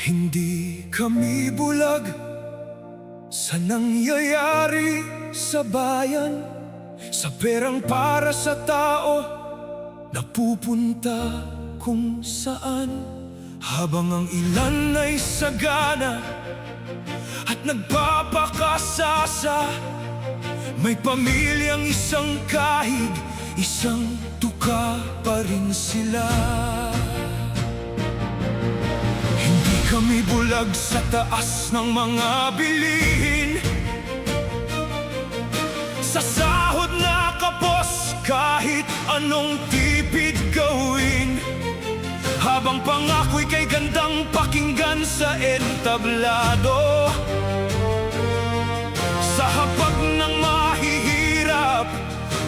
Hindi kami bulag sa nangyayari sa bayan, sa perang para sa tao napupunta kung saan. Habang ang ilan ay sagana at nagpapakasasa, may pamilyang isang kahig, isang tuka pa rin sila. Hindi kami bulag sa taas ng mga bilihin, sa sahod na kapos kahit anong tipid gawin. Habang pangako'y kay gandang pakinggan sa entablado, sa hapag ng mahihirap,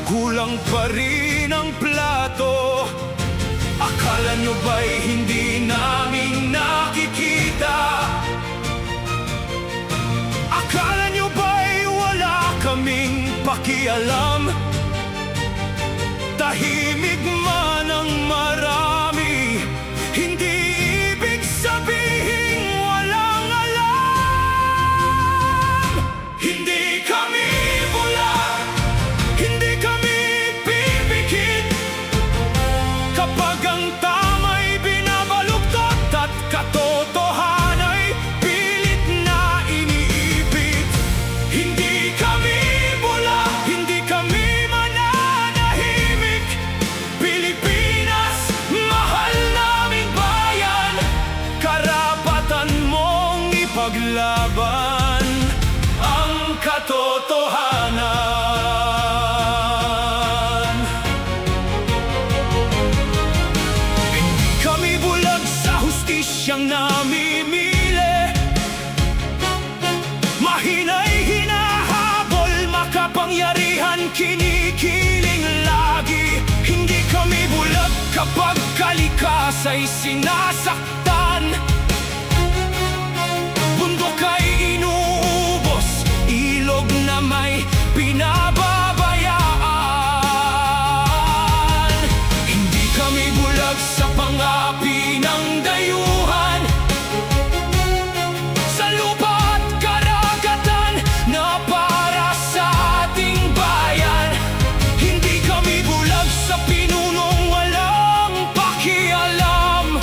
kulang pa rin ang plato. Akala nyo ba'y hindi namin nakikita? Akala nyo ba'y wala kaming pakialam? Tahimik man ang marami, hindi ibig sabihin walang alam. Hindi kami bulag, hindi kami pipikit kapag ang tama'y binabaluktot at katotohana'y pilit na iniipit. Hindi kami bulag, hindi kami mananahimik. Pilipinas, mahal naming bayan, karapatan mong ipaglaban ang katotohanan. Hindi kami bulag sa hustisyang namimili, mahina'y hinahabol, makapangyarihan kinikiling lagi. Hindi kami bulag kapag kalikas ay sinasaktan, bundok ay inuubos, ilog na may pinababayaan. Hindi kami bulag sa pangapi ng dayuhan, sa lupa at karagatan na para sa ating bayan. Hindi kami bulag sa pinunong walang pakialam.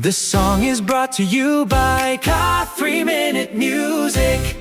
This song is brought to you by Ka 3 Minute Music.